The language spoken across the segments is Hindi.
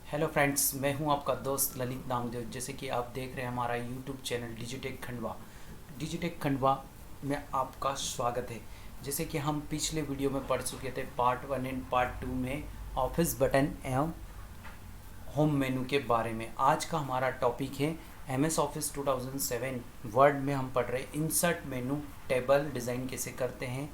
हेलो फ्रेंड्स, मैं हूं आपका दोस्त ललित नामदेव। जैसे कि आप देख रहे हैं हमारा यूट्यूब चैनल डिजिटेक खंडवा। डिजिटेक खंडवा में आपका स्वागत है। जैसे कि हम पिछले वीडियो में पढ़ चुके थे पार्ट 1 एंड पार्ट 2 में ऑफिस बटन एवं होम मेनू के बारे में। आज का हमारा टॉपिक है एमएस ऑफिस 2007 वर्ड में हम पढ़ रहे इंसर्ट मेनू। टेबल डिज़ाइन कैसे करते हैं,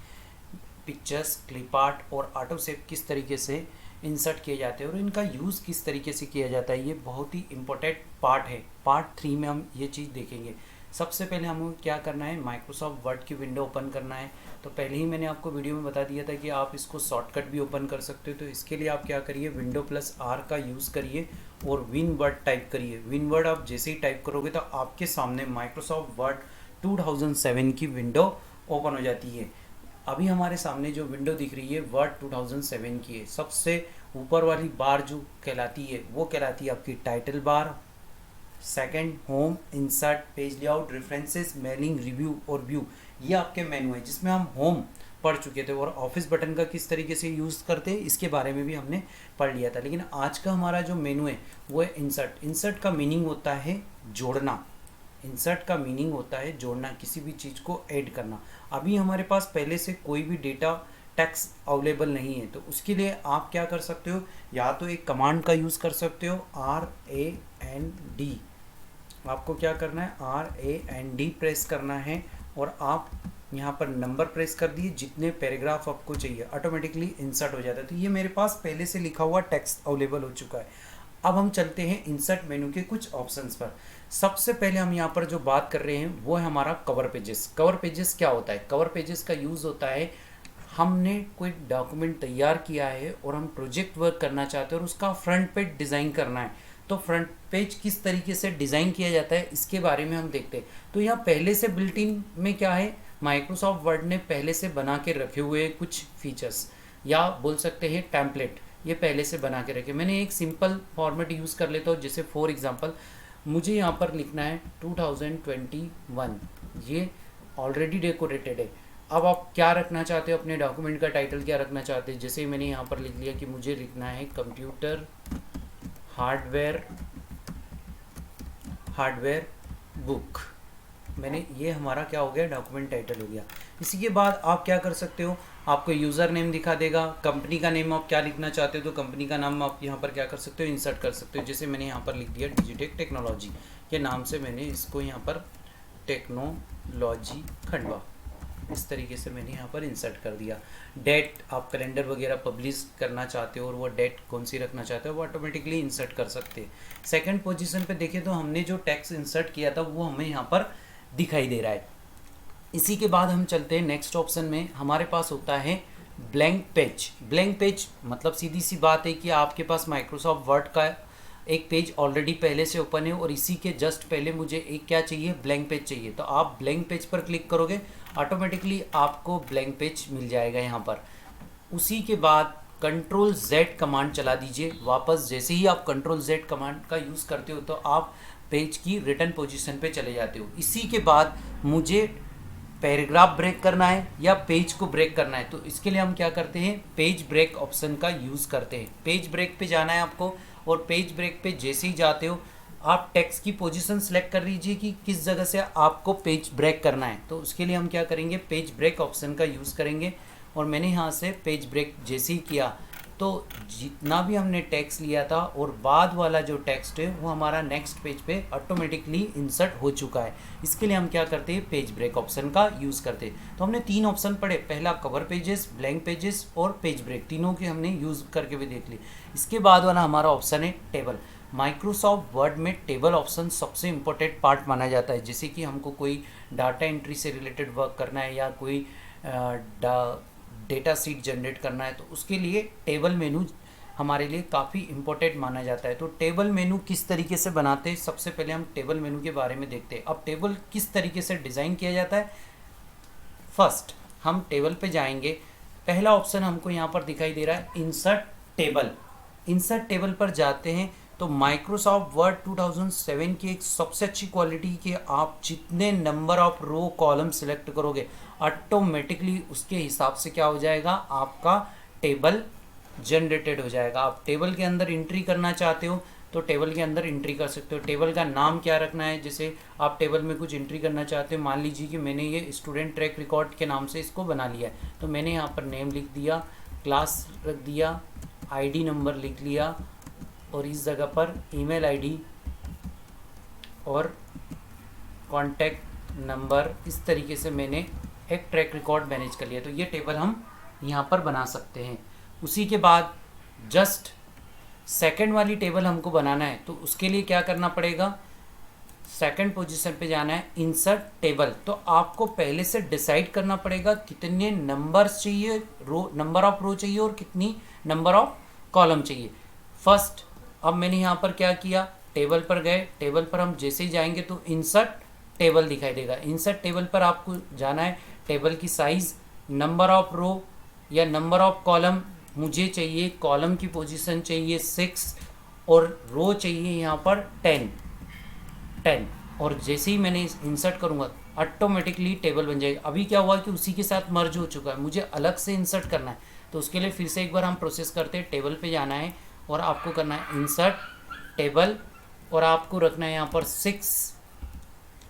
पिक्चर्स, क्लिप आर्ट और ऑटो सेव किस तरीके से इंसर्ट किए जाते हैं और इनका यूज़ किस तरीके से किया जाता है। ये बहुत ही इम्पोर्टेंट पार्ट है। पार्ट 3 में हम ये चीज़ देखेंगे। सबसे पहले हमें क्या करना है, माइक्रोसॉफ्ट वर्ड की विंडो ओपन करना है। तो पहले ही मैंने आपको वीडियो में बता दिया था कि आप इसको शॉर्टकट भी ओपन कर सकते हो। तो इसके लिए आप क्या करिए, विंडो प्लस आर का यूज़ करिए और विन वर्ड टाइप करिए। विन वर्ड आप जैसे ही टाइप करोगे तो आपके सामने माइक्रोसॉफ्ट वर्ड 2007 की विंडो ओपन हो जाती है। अभी हमारे सामने जो विंडो दिख रही है वर्ड 2007 की है। सबसे ऊपर वाली बार जो कहलाती है वो कहलाती है आपकी title bar. Second, home, insert, page layout, references, mailing, review और व्यू, ये आपके मेनू है जिसमें हम होम पढ़ चुके थे और ऑफिस बटन का किस तरीके से यूज़ करते हैं इसके बारे में भी हमने पढ़ लिया था। लेकिन आज का हमारा जो मेनू है वो है इंसर्ट। इंसर्ट का मीनिंग होता है जोड़ना। इंसर्ट का मीनिंग होता है जोड़ना, किसी भी चीज़ को ऐड करना। अभी हमारे पास पहले से कोई भी डेटा टेक्स्ट अवेलेबल नहीं है, तो उसके लिए आप क्या कर सकते हो, या तो एक कमांड का यूज़ कर सकते हो RAND। आपको क्या करना है, RAND प्रेस करना है और आप यहाँ पर नंबर प्रेस कर दिए। जितने पैराग्राफ आपको चाहिए ऑटोमेटिकली इंसर्ट हो जाता है। तो ये मेरे पास पहले से लिखा हुआ टेक्स्ट अवेलेबल हो चुका है। अब हम चलते हैं इंसर्ट मेनू के कुछ ऑप्शंस पर। सबसे पहले हम यहाँ पर जो बात कर रहे हैं वो है हमारा कवर पेजेस। कवर पेजेस क्या होता है, कवर पेजेस का यूज़ होता है, हमने कोई डॉक्यूमेंट तैयार किया है और हम प्रोजेक्ट वर्क करना चाहते हैं और उसका फ्रंट पेज डिज़ाइन करना है। तो फ्रंट पेज किस तरीके से डिज़ाइन किया जाता है इसके बारे में हम देखते हैं। तो यहाँ पहले से बिल्ट इन में क्या है, माइक्रोसॉफ्ट वर्ड ने पहले से बना के रखे हुए कुछ फीचर्स, या बोल सकते हैं टेम्पलेट, ये पहले से बना के रखे। मैंने एक सिंपल फॉर्मेट यूज़ कर लेता हूँ। जैसे फॉर एग्जांपल मुझे यहाँ पर लिखना है 2021, ये ऑलरेडी डेकोरेटेड है। अब आप क्या रखना चाहते हो, अपने डॉक्यूमेंट का टाइटल क्या रखना चाहते हैं। जैसे मैंने यहाँ पर लिख लिया कि मुझे लिखना है कंप्यूटर हार्डवेयर बुक। मैंने, ये हमारा क्या हो गया, डॉक्यूमेंट टाइटल हो गया। इसी के बाद आप क्या कर सकते हो, आपको यूज़र नेम दिखा देगा, कंपनी का नेम आप क्या लिखना चाहते हो तो कंपनी का नाम आप यहाँ पर क्या कर सकते हो, इंसर्ट कर सकते हो। जैसे मैंने यहाँ पर लिख दिया डिजिटेक टेक्नोलॉजी के नाम से, मैंने इसको यहाँ पर टेक्नोलॉजी खंडवा, इस तरीके से मैंने यहाँ पर इंसर्ट कर दिया। डेट, आप कैलेंडर वगैरह पब्लिश करना चाहते हो और वो डेट कौन सी रखना चाहते हो वो ऑटोमेटिकली इंसर्ट कर सकते हैं। सेकंड पोजीशन पे देखें तो हमने जो टेक्स्ट इंसर्ट किया था वो हमें यहाँ पर दिखाई दे रहा है। इसी के बाद हम चलते हैं नेक्स्ट ऑप्शन में। हमारे पास होता है ब्लैंक पेज। ब्लैंक पेज मतलब सीधी सी बात है कि आपके पास माइक्रोसॉफ्ट वर्ड का एक पेज ऑलरेडी पहले से ओपन है और इसी के जस्ट पहले मुझे एक क्या चाहिए, ब्लैंक पेज चाहिए। तो आप ब्लैंक पेज पर क्लिक करोगे, ऑटोमेटिकली आपको ब्लैंक पेज मिल जाएगा यहाँ पर। उसी के बाद Ctrl+Z कमांड चला दीजिए वापस। जैसे ही आप Ctrl+Z कमांड का यूज़ करते हो तो आप पेज की रिटर्न पोजीशन पे चले जाते हो। इसी के बाद मुझे पैराग्राफ ब्रेक करना है या पेज को ब्रेक करना है, तो इसके लिए हम क्या करते हैं, पेज ब्रेक ऑप्शन का यूज़ करते हैं। पेज ब्रेक पे जाना है आपको और पेज ब्रेक पे जैसे ही जाते हो आप टेक्स्ट की पोजीशन सेलेक्ट कर लीजिए कि किस जगह से आपको पेज ब्रेक करना है। तो उसके लिए हम क्या करेंगे, पेज ब्रेक ऑप्शन का यूज़ करेंगे और मैंने यहाँ से पेज ब्रेक जैसे ही किया तो जितना भी हमने टेक्स्ट लिया था और बाद वाला जो टेक्स्ट है वो हमारा नेक्स्ट पेज पे ऑटोमेटिकली इंसर्ट हो चुका है। इसके लिए हम क्या करते हैं, पेज ब्रेक ऑप्शन का यूज़ करते हैं। तो हमने 3 ऑप्शन पढ़े, पहला कवर पेजेस, ब्लैंक पेजेस और पेज ब्रेक, तीनों के हमने यूज़ करके भी देख ली। इसके बाद वाला हमारा ऑप्शन है टेबल। माइक्रोसॉफ्ट वर्ड में टेबल ऑप्शन सबसे इम्पोर्टेंट पार्ट माना जाता है। जैसे कि हमको कोई डाटा एंट्री से रिलेटेड वर्क करना है या कोई डेटा सीट जनरेट करना है, तो उसके लिए टेबल मेनू हमारे लिए काफ़ी इम्पोर्टेंट माना जाता है। तो टेबल मेनू किस तरीके से बनाते हैं, सबसे पहले हम टेबल मेनू के बारे में देखते हैं। अब टेबल किस तरीके से डिज़ाइन किया जाता है, फर्स्ट हम टेबल पे जाएंगे। पहला ऑप्शन हमको यहाँ पर दिखाई दे रहा है इंसर्ट टेबल। इंसर्ट टेबल पर जाते हैं तो माइक्रोसॉफ्ट वर्ड 2007 की एक सबसे अच्छी क्वालिटी कि आप जितने number of row column select करोगे ऑटोमेटिकली उसके हिसाब से क्या हो जाएगा, आपका टेबल जनरेटेड हो जाएगा। आप टेबल के अंदर एंट्री करना चाहते हो तो टेबल के अंदर एंट्री कर सकते हो। टेबल का नाम क्या रखना है, जैसे आप टेबल में कुछ एंट्री करना चाहते हो, मान लीजिए कि मैंने ये स्टूडेंट ट्रैक रिकॉर्ड के नाम से इसको बना लिया है, तो मैंने यहाँ पर नेम लिख दिया, क्लास रख दिया, आईडी नंबर लिख लिया और इस जगह पर ईमेल आईडी और कॉन्टैक्ट नंबर, इस तरीके से मैंने एक ट्रैक रिकॉर्ड मैनेज कर लिया। तो ये टेबल हम यहाँ पर बना सकते हैं। उसी के बाद जस्ट सेकंड वाली टेबल हमको बनाना है, तो उसके लिए क्या करना पड़ेगा, सेकंड पोजीशन पे जाना है, इंसर्ट टेबल। तो आपको पहले से डिसाइड करना पड़ेगा कितने नंबर्स चाहिए, रो नंबर ऑफ रो चाहिए और कितनी नंबर ऑफ कॉलम चाहिए। फर्स्ट अब मैंने यहाँ पर क्या किया, टेबल पर गए, टेबल पर हम जैसे ही जाएंगे तो इंसर्ट टेबल दिखाई देगा। इंसर्ट टेबल पर आपको जाना है, टेबल की साइज, नंबर ऑफ रो या नंबर ऑफ कॉलम, मुझे चाहिए कॉलम की पोजीशन चाहिए 6 और रो चाहिए यहाँ पर 10। और जैसे ही मैंने इंसर्ट करूँगा ऑटोमेटिकली टेबल बन जाएगी। अभी क्या हुआ कि उसी के साथ मर्ज हो चुका है, मुझे अलग से इंसर्ट करना है, तो उसके लिए फिर से एक बार हम प्रोसेस करते हैं। टेबल पे जाना है और आपको करना है इंसर्ट टेबल और आपको रखना है यहाँ पर 6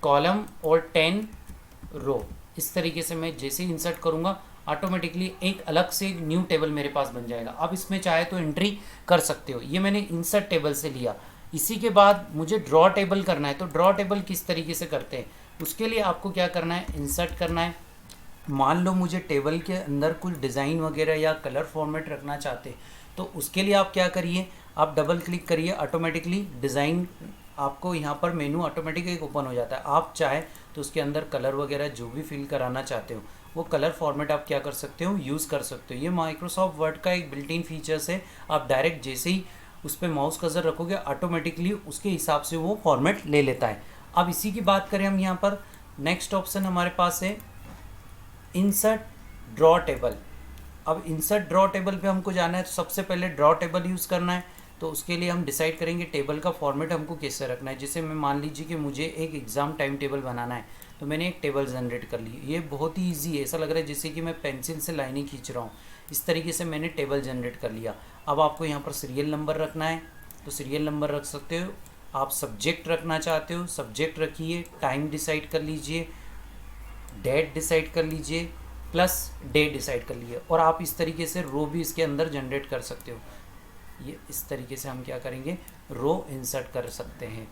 कॉलम और 10 रो। इस तरीके से मैं जैसे ही इंसर्ट करूँगा ऑटोमेटिकली एक अलग से एक न्यू टेबल मेरे पास बन जाएगा। अब इसमें चाहे तो एंट्री कर सकते हो। ये मैंने इंसर्ट टेबल से लिया। इसी के बाद मुझे ड्रॉ टेबल करना है, तो ड्रॉ टेबल किस तरीके से करते हैं, उसके लिए आपको क्या करना है, इंसर्ट करना है। मान लो मुझे टेबल के अंदर कुछ डिज़ाइन वगैरह या कलर फॉर्मेट रखना चाहते हैं, तो उसके लिए आप क्या करिए, आप डबल क्लिक करिए, ऑटोमेटिकली डिज़ाइन आपको यहाँ पर मेनू ऑटोमेटिक एक ओपन हो जाता है। आप चाहे तो उसके अंदर कलर वगैरह जो भी फिल कराना चाहते हो वो कलर फॉर्मेट आप क्या कर सकते हो, यूज़ कर सकते हो। ये माइक्रोसॉफ्ट वर्ड का एक बिल्ट इन फीचर्स है। आप डायरेक्ट जैसे ही उस पर माउस कर्सर रखोगे ऑटोमेटिकली उसके हिसाब से वो फॉर्मेट ले लेता है। अब इसी की बात करें हम, यहाँ पर नेक्स्ट ऑप्शन हमारे पास है इंसर्ट ड्रॉ टेबल। अब इंसर्ट ड्रॉ टेबल पे हमको जाना है, तो सबसे पहले ड्रॉ टेबल यूज़ करना है। तो उसके लिए हम डिसाइड करेंगे टेबल का फॉर्मेट हमको कैसे रखना है। जैसे मैं मान लीजिए कि मुझे एक एग्ज़ाम टाइम टेबल बनाना है, तो मैंने एक टेबल जनरेट कर ली। ये बहुत ही ईजी है, ऐसा लग रहा है जैसे कि मैं पेंसिल से लाइनें खींच रहा हूँ। इस तरीके से मैंने टेबल जनरेट कर लिया। अब आपको यहाँ पर सीरियल नंबर रखना है, तो सीरियल नंबर रख सकते हो। आप सब्जेक्ट रखना चाहते हो, सब्जेक्ट रखिए, टाइम डिसाइड कर लीजिए, डेट डिसाइड कर लीजिए, प्लस डे डिसाइड कर लीजिए। और आप इस तरीके से रो भी इसके अंदर जनरेट कर सकते हो। ये इस तरीके से हम क्या करेंगे, रो इंसर्ट कर सकते हैं।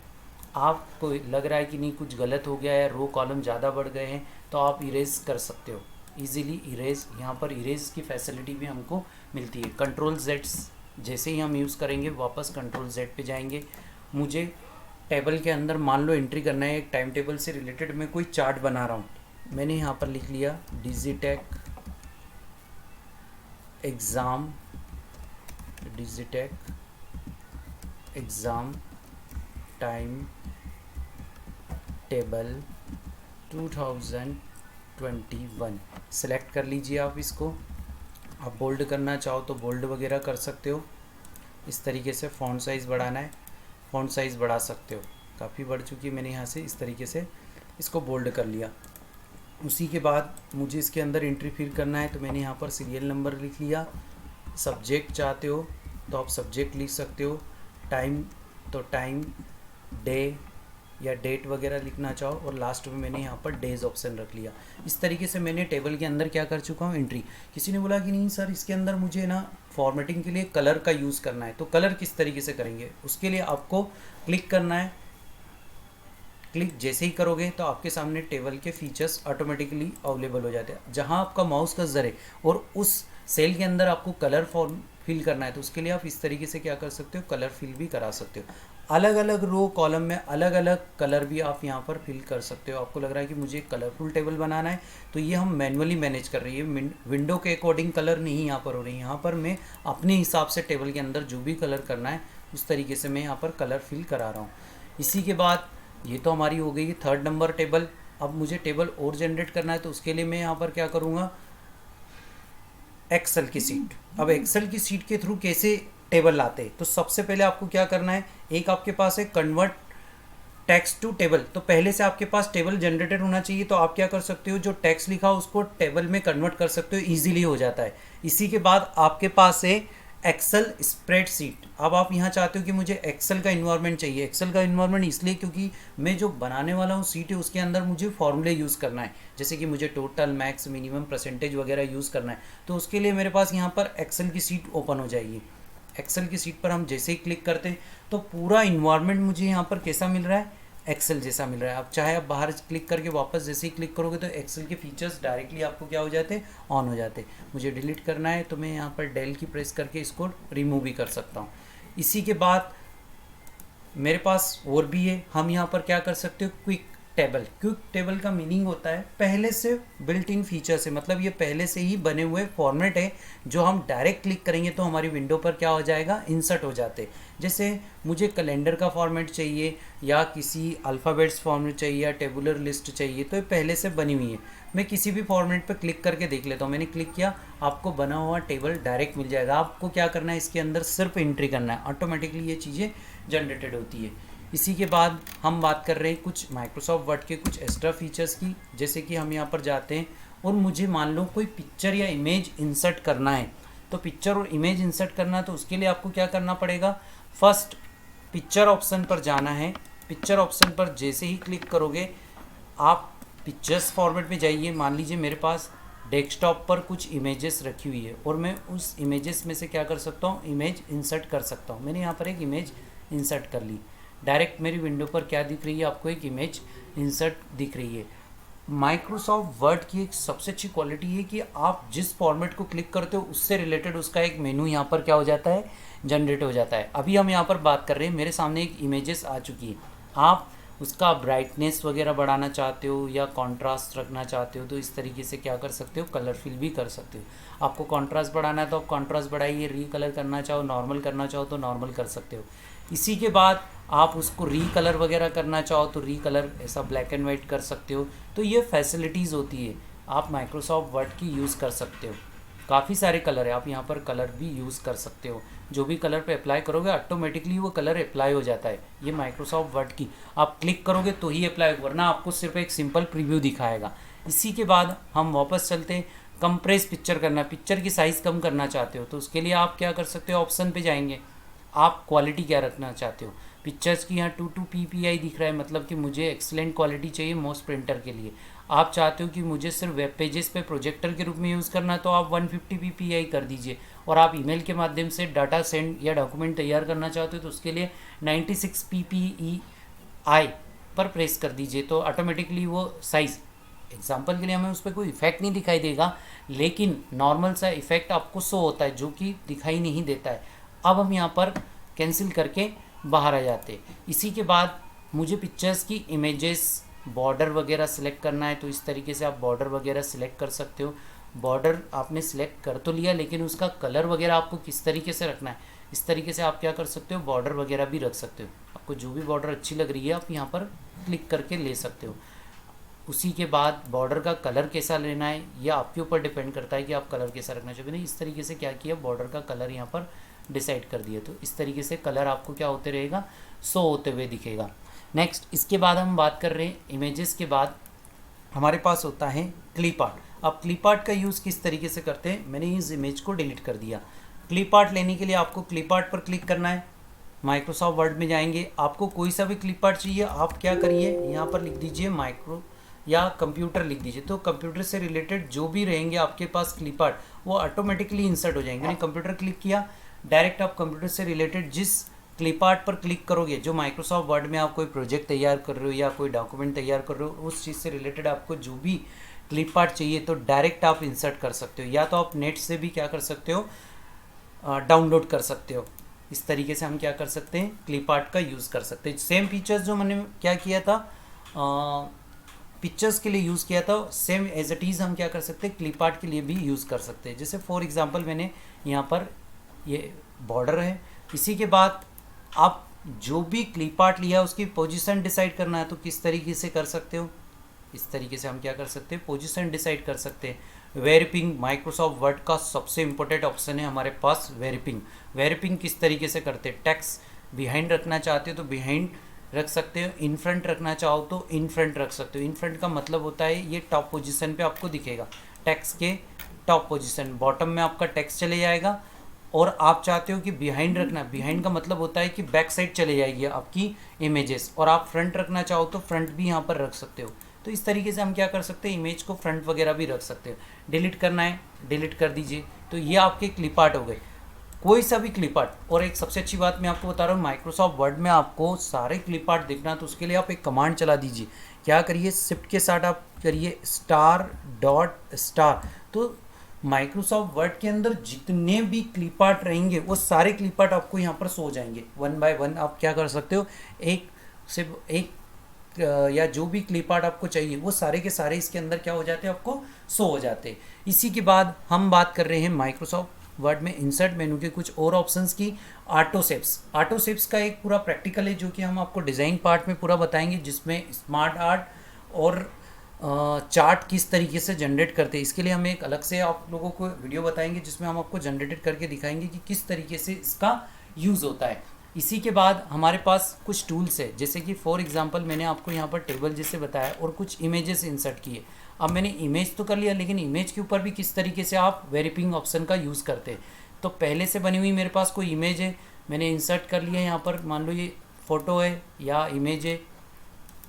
आपको लग रहा है कि नहीं कुछ गलत हो गया है, रो कॉलम ज़्यादा बढ़ गए हैं, तो आप इरेज कर सकते हो इजीली। इरेज, यहाँ पर इरेज की फैसिलिटी भी हमको मिलती है। कंट्रोल Z जैसे ही हम यूज़ करेंगे वापस कंट्रोल Z पे जाएंगे। मुझे टेबल के अंदर मान लो एंट्री करना है, एक टाइम टेबल से रिलेटेड मैं कोई चार्ट बना रहा हूँ, मैंने यहाँ पर लिख लिया Digitek exam, Digitek exam time table 2021। Select कर लीजिए आप इसको। आप बोल्ड करना चाहो तो बोल्ड वगैरह कर सकते हो। इस तरीके से फ़ॉन्ट साइज़ बढ़ाना है, फ़ॉन्ट साइज़ बढ़ा सकते हो। काफ़ी बढ़ चुकी है, मैंने यहाँ से इस तरीके से इसको बोल्ड कर लिया। उसी के बाद मुझे इसके अंदर एंट्री फिल करना है, तो मैंने यहाँ पर सीरियल नंबर लिख लिया। सब्जेक्ट चाहते हो तो आप सब्जेक्ट लिख सकते हो, टाइम तो टाइम, डे या डेट वगैरह लिखना चाहो, और लास्ट में मैंने यहाँ पर डेज ऑप्शन रख लिया। इस तरीके से मैंने टेबल के अंदर क्या कर चुका हूँ, एंट्री। किसी ने बोला कि नहीं सर इसके अंदर मुझे ना फॉर्मेटिंग के लिए कलर का यूज़ करना है, तो कलर किस तरीके से करेंगे, उसके लिए आपको क्लिक करना है। क्लिक जैसे ही करोगे तो आपके सामने टेबल के फीचर्स ऑटोमेटिकली अवेलेबल हो जाते हैं। जहाँ आपका माउस कर्सर है और उस सेल के अंदर आपको कलर फॉर्म फिल करना है, तो उसके लिए आप इस तरीके से क्या कर सकते हो, कलर फिल भी करा सकते हो। अलग अलग रो कॉलम में अलग अलग कलर भी आप यहाँ पर फिल कर सकते हो। आपको लग रहा है कि मुझे एक कलरफुल टेबल बनाना है, तो ये हम मैनुअली मैनेज कर रही है, विंडो के अकॉर्डिंग कलर नहीं यहाँ पर हो रही है। यहाँ पर मैं अपने हिसाब से टेबल के अंदर जो भी कलर करना है उस तरीके से मैं यहाँ पर कलर फिल करा रहा हूँ। इसी के बाद ये तो हमारी हो गई थर्ड नंबर टेबल। अब मुझे टेबल और जनरेट करना है, तो उसके लिए मैं यहाँ पर क्या करूँगा, एक्सेल की सीट। अब एक्सेल की सीट के थ्रू कैसे टेबल लाते हैं, तो सबसे पहले आपको क्या करना है, एक आपके पास है कन्वर्ट टेक्स्ट टू टेबल। तो पहले से आपके पास टेबल जनरेटेड होना चाहिए, तो आप क्या कर सकते हो, जो टेक्स्ट लिखा उसको टेबल में कन्वर्ट कर सकते हो, ईजिली हो जाता है। इसी के बाद आपके पास है एक्सेल स्प्रेडशीट। अब आप यहाँ चाहते हो कि मुझे एक्सेल का इन्वायरमेंट चाहिए। एक्सेल का इन्वायरमेंट इसलिए क्योंकि मैं जो बनाने वाला हूँ सीट है उसके अंदर मुझे फॉर्मूले यूज़ करना है, जैसे कि मुझे टोटल, मैक्स, मिनिमम, परसेंटेज वगैरह यूज़ करना है। तो उसके लिए मेरे पास यहाँ पर एक्सेल की सीट ओपन हो जाएगी। एक्सेल की सीट पर हम जैसे ही क्लिक करते हैं तो पूरा इन्वायरमेंट मुझे यहाँ पर कैसा मिल रहा है, एक्सेल जैसा मिल रहा है। अब चाहे आप बाहर क्लिक करके वापस जैसे ही क्लिक करोगे तो एक्सेल के फीचर्स डायरेक्टली आपको क्या हो जाते हैं, ऑन हो जाते हैं। मुझे डिलीट करना है तो मैं यहाँ पर डेल की प्रेस करके इसको रिमूव भी कर सकता हूँ। इसी के बाद मेरे पास और भी है, हम यहाँ पर क्या कर सकते हो, क्विक टेबल। क्विक टेबल का मीनिंग होता है पहले से बिल्ट इन फीचर से, मतलब ये पहले से ही बने हुए फॉर्मेट है जो हम डायरेक्ट क्लिक करेंगे तो हमारी विंडो पर क्या हो जाएगा, इंसर्ट हो जाते। जैसे मुझे कैलेंडर का फॉर्मेट चाहिए या किसी अल्फ़ाबेट्स फॉर्मेट चाहिए या टेबुलर लिस्ट चाहिए, तो ये पहले से बनी हुई है। मैं किसी भी फॉर्मेट पर क्लिक करके देख लेता हूँ। मैंने क्लिक किया, आपको बना हुआ टेबल डायरेक्ट मिल जाएगा। आपको क्या करना है, इसके अंदर सिर्फ एंट्री करना है, ऑटोमेटिकली ये चीज़ें जनरेटेड होती है। इसी के बाद हम बात कर रहे हैं कुछ माइक्रोसॉफ्ट वर्ड के कुछ एक्स्ट्रा फीचर्स की। जैसे कि हम यहाँ पर जाते हैं और मुझे मान लो कोई पिक्चर या इमेज इंसर्ट करना है, तो पिक्चर और इमेज इंसर्ट करना है तो उसके लिए आपको क्या करना पड़ेगा, फर्स्ट पिक्चर ऑप्शन पर जाना है। पिक्चर ऑप्शन पर जैसे ही क्लिक करोगे आप पिक्चर्स फॉर्मेट में जाइए। मान लीजिए मेरे पास डेस्कटॉप पर कुछ इमेजेस रखी हुई है और मैं उस इमेजेस में से क्या कर सकता हूँ, इमेज इंसर्ट कर सकता हूँ। मैंने यहाँ पर एक इमेज इंसर्ट कर ली। डायरेक्ट मेरी विंडो पर क्या दिख रही है, आपको एक इमेज इंसर्ट दिख रही है। माइक्रोसॉफ्ट वर्ड की एक सबसे अच्छी क्वालिटी है कि आप जिस फॉर्मेट को क्लिक करते हो उससे रिलेटेड उसका एक मेनू यहाँ पर क्या हो जाता है, जनरेट हो जाता है। अभी हम यहाँ पर बात कर रहे हैं, मेरे सामने एक इमेजेस आ चुकी है। आप उसका ब्राइटनेस वगैरह बढ़ाना चाहते हो या कॉन्ट्रास्ट रखना चाहते हो तो इस तरीके से क्या कर सकते हो, कलर फिल भी कर सकते हो। आपको कॉन्ट्रास्ट बढ़ाना है तो आप कॉन्ट्रास्ट बढ़ाइए, रीकलर करना चाहो, नॉर्मल करना चाहो तो नॉर्मल कर सकते हो। इसी के बाद आप उसको रीकलर वगैरह करना चाहो तो रीकलर ऐसा ब्लैक एंड वाइट कर सकते हो। तो ये फैसिलिटीज़ होती है, आप माइक्रोसॉफ्ट वर्ड की यूज़ कर सकते हो। काफ़ी सारे कलर है, आप यहाँ पर कलर भी यूज़ कर सकते हो। जो भी कलर पे अप्लाई करोगे ऑटोमेटिकली वो कलर अप्लाई हो जाता है। ये माइक्रोसॉफ्ट वर्ड की आप क्लिक करोगे तो ही अप्लाई होगा, वरना आपको सिर्फ एक सिंपल प्रीव्यू दिखाएगा। इसी के बाद हम वापस चलते हैं, कंप्रेस पिक्चर करना, पिक्चर की साइज़ कम करना चाहते हो तो उसके लिए आप क्या कर सकते हो, ऑप्शन पे जाएंगे। आप क्वालिटी क्या रखना चाहते हो, पिक्चर्स की यहाँ 2 ppi दिख रहा है, मतलब कि मुझे एक्सीलेंट क्वालिटी चाहिए मोस्ट प्रिंटर के लिए। आप चाहते हो कि मुझे सिर्फ वेब पेजेस पे प्रोजेक्टर के रूप में यूज़ करना है तो आप 150 ppi कर दीजिए। और आप ईमेल के माध्यम से डाटा सेंड या डॉक्यूमेंट तैयार करना चाहते हो तो उसके लिए 96 ppi पर प्रेस कर दीजिए, तो ऑटोमेटिकली वो साइज़, एग्जाम्पल के लिए हमें उस पर कोई इफेक्ट नहीं दिखाई देगा लेकिन नॉर्मल सा इफेक्ट आपको शो होता है जो कि दिखाई नहीं देता है। अब हम यहाँ पर कैंसिल करके बाहर आ जाते। इसी के बाद मुझे पिक्चर्स की इमेजेस बॉर्डर वगैरह सिलेक्ट करना है तो इस तरीके से आप बॉर्डर वगैरह सिलेक्ट कर सकते हो। बॉर्डर आपने सिलेक्ट कर तो लिया लेकिन उसका कलर वगैरह आपको किस तरीके से रखना है, इस तरीके से आप क्या कर सकते हो, बॉर्डर वगैरह भी रख सकते हो। आपको जो भी बॉर्डर अच्छी लग रही है आप यहाँ पर क्लिक करके ले सकते हो। उसी के बाद बॉर्डर का कलर कैसा लेना है यह आपके ऊपर डिपेंड करता है कि आप कलर कैसा रखना चाहते हैं। इस तरीके से क्या किया, बॉर्डर का कलर यहाँ पर डिसाइड कर दिया, तो इस तरीके से कलर आपको क्या होते रहेगा, शो होते हुए दिखेगा। नेक्स्ट इसके बाद हम बात कर रहे हैं इमेजेस के बाद हमारे पास होता है क्लिप आर्ट। अब क्लिप आर्ट का यूज़ किस तरीके से करते हैं, मैंने इस इमेज को डिलीट कर दिया। क्लिप आर्ट लेने के लिए आपको क्लिप आर्ट पर क्लिक करना है, माइक्रोसॉफ्ट वर्ड में जाएंगे, आपको कोई सा भी क्लिप आर्ट चाहिए आप क्या करिए, यहाँ पर लिख दीजिए माइक्रो या कंप्यूटर लिख दीजिए, तो कंप्यूटर से रिलेटेड जो भी रहेंगे आपके पास क्लिप आर्ट वो ऑटोमेटिकली इंसर्ट हो जाएंगे। मैंने कंप्यूटर क्लिक किया, डायरेक्ट आप कंप्यूटर से रिलेटेड जिस क्लिप आर्ट पर क्लिक करोगे, जो माइक्रोसॉफ्ट वर्ड में आप कोई प्रोजेक्ट तैयार कर रहे हो या कोई डॉक्यूमेंट तैयार कर रहे हो उस चीज़ से रिलेटेड आपको जो भी क्लिप आर्ट चाहिए तो डायरेक्ट आप इंसर्ट कर सकते हो, या तो आप नेट से भी क्या कर सकते हो, डाउनलोड कर सकते हो। इस तरीके से हम क्या कर सकते हैं, क्लिप आर्ट का यूज़ कर सकते हैं। सेम फीचर्स जो मैंने क्या किया था पिक्चर्स के लिए यूज़ किया था, सेम एज इट इज़ हम क्या कर सकते हैं, क्लिप आर्ट के लिए भी यूज़ कर सकते हैं। जैसे फॉर एग्जांपल मैंने यहाँ पर ये बॉर्डर है, इसी के बाद आप जो भी क्लिप आर्ट लिया उसकी पोजीशन डिसाइड करना है तो किस तरीके से कर सकते हो, इस तरीके से हम क्या कर सकते हैं, पोजीशन डिसाइड कर सकते हैं। वेरिपिंग माइक्रोसॉफ्ट वर्ड का सबसे इंपॉर्टेंट ऑप्शन है हमारे पास वेरिपिंग। वेरिपिंग किस तरीके से करते हैं, टेक्स्ट बिहाइंड रखना चाहते हो तो बिहाइंड रख सकते हो, इन फ्रंट रखना चाहो तो इन फ्रंट रख सकते हो। इन फ्रंट का मतलब होता है ये टॉप पोजीशन पे आपको दिखेगा, टेक्स्ट के टॉप पोजीशन, बॉटम में आपका टेक्स्ट चले जाएगा, और आप चाहते हो कि बिहाइंड रखना, बिहाइंड का मतलब होता है कि बैक साइड चले जाएगी आपकी इमेजेस, और आप फ्रंट रखना चाहो तो फ्रंट भी यहाँ पर रख सकते हो। तो इस तरीके से हम क्या कर सकते हैं, इमेज को फ्रंट वगैरह भी रख सकते हो। डिलीट करना है डिलीट कर दीजिए। तो ये आपके क्लिप आर्ट हो गए, कोई सा भी क्लिप आर्ट। और एक सबसे अच्छी बात मैं आपको बता रहा हूँ, माइक्रोसॉफ्ट वर्ड में आपको सारे क्लिप आर्ट देखना, तो उसके लिए आप एक कमांड चला दीजिए। क्या करिए, शिफ्ट के साथ आप करिए *.* तो माइक्रोसॉफ्ट वर्ड के अंदर जितने भी क्लिप आर्ट रहेंगे वो सारे क्लिप आर्ट आपको यहाँ पर शो हो जाएंगे। 1 बाय 1 आप क्या कर सकते हो, एक सिर्फ एक या जो भी क्लिप आर्ट आपको चाहिए वो सारे के सारे इसके अंदर क्या हो जाते हैं, आपको शो हो जाते हैं। इसी के बाद हम बात कर रहे हैं माइक्रोसॉफ्ट वर्ड में इंसर्ट मेनू के कुछ और ऑप्शंस की। ऑटो शेप्स का एक पूरा प्रैक्टिकल है जो कि हम आपको डिज़ाइन पार्ट में पूरा बताएंगे, जिसमें स्मार्ट आर्ट और चार्ट किस तरीके से जनरेट करते हैं। इसके लिए हम एक अलग से आप लोगों को वीडियो बताएंगे जिसमें हम आपको जनरेटेड करके दिखाएंगे कि किस तरीके से इसका यूज़ होता है। इसी के बाद हमारे पास कुछ टूल्स है, जैसे कि फॉर एग्जांपल मैंने आपको यहाँ पर टेबल जैसे बताया और कुछ इमेजेस इंसर्ट किए। अब मैंने इमेज तो कर लिया, लेकिन इमेज के ऊपर भी किस तरीके से आप वेरिपिंग ऑप्शन का यूज़ करते हैं। तो पहले से बनी हुई मेरे पास कोई इमेज है, मैंने इंसर्ट कर लिया यहाँ पर, मान लो ये फ़ोटो है या इमेज है,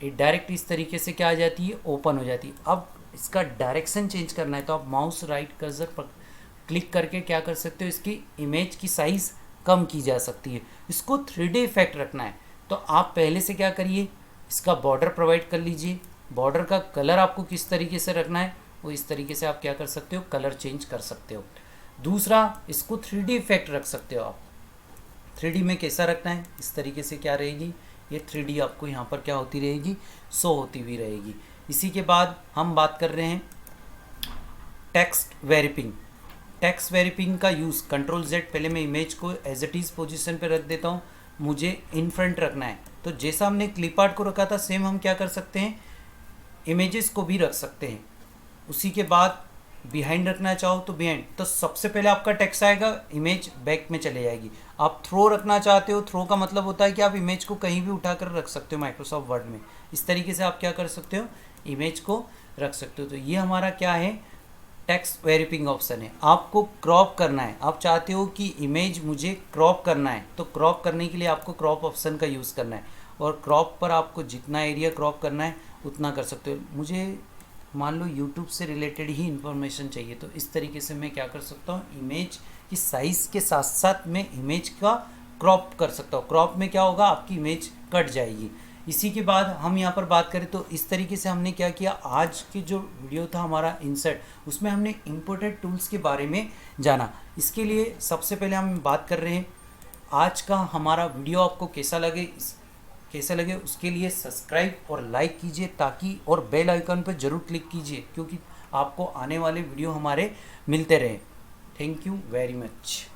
ये डायरेक्ट इस तरीके से क्या आ जाती है, ओपन हो जाती है। अब इसका डायरेक्शन चेंज करना है तो आप माउस राइट कर्सर पर क्लिक करके क्या कर सकते हो, इसकी इमेज की साइज़ कम की जा सकती है। इसको 3D इफेक्ट रखना है तो आप पहले से क्या करिए, इसका बॉर्डर प्रोवाइड कर लीजिए। बॉर्डर का कलर आपको किस तरीके से रखना है वो इस तरीके से आप क्या कर सकते हो, कलर चेंज कर सकते हो। दूसरा, इसको 3D इफेक्ट रख सकते हो आप। 3D में कैसा रखना है, इस तरीके से क्या रहेगी, ये 3D आपको यहाँ पर क्या होती रहेगी, शो होती हुई रहेगी। इसी के बाद हम बात कर रहे हैं टेक्स्ट वेरिपिंग। टेक्स्ट वेरिपिंग का यूज़ Ctrl+Z, पहले मैं इमेज को एज इट इज़ पोजीशन पे रख देता हूँ, मुझे इन फ्रंट रखना है। तो जैसा हमने क्लिप आर्ट को रखा था सेम हम क्या कर सकते हैं, इमेजेस को भी रख सकते हैं। उसी के बाद बिहाइंड रखना चाहो तो बिहाइंड, तो सबसे पहले आपका टेक्स्ट आएगा, इमेज बैक में चले जाएगी। आप थ्रो रखना चाहते हो, थ्रो का मतलब होता है कि आप इमेज को कहीं भी उठाकर रख सकते हो माइक्रोसॉफ्ट वर्ड में। इस तरीके से आप क्या कर सकते हो, इमेज को रख सकते हो। तो ये हमारा क्या है, टेक्स्ट वेरिपिंग ऑप्शन है। आपको क्रॉप करना है, आप चाहते हो कि इमेज मुझे क्रॉप करना है, तो क्रॉप करने के लिए आपको क्रॉप ऑप्शन का यूज़ करना है, और क्रॉप पर आपको जितना एरिया क्रॉप करना है उतना कर सकते हो। मुझे मान लो यूट्यूब से रिलेटेड ही इन्फॉर्मेशन चाहिए, तो इस तरीके से मैं क्या कर सकता हूँ, इमेज की साइज़ के साथ साथ मैं इमेज का क्रॉप कर सकता हूँ। क्रॉप में क्या होगा, आपकी इमेज कट जाएगी। इसी के बाद हम यहाँ पर बात करें तो इस तरीके से हमने क्या किया, आज की जो वीडियो था हमारा इंसर्ट, उसमें हमने इम्पोर्टेड टूल्स के बारे में जाना। इसके लिए सबसे पहले हम बात कर रहे हैं आज का हमारा वीडियो आपको कैसा लगे उसके लिए सब्सक्राइब और लाइक कीजिए, ताकि और बेल आइकन पर ज़रूर क्लिक कीजिए, क्योंकि आपको आने वाले वीडियो हमारे मिलते रहें। Thank you very much.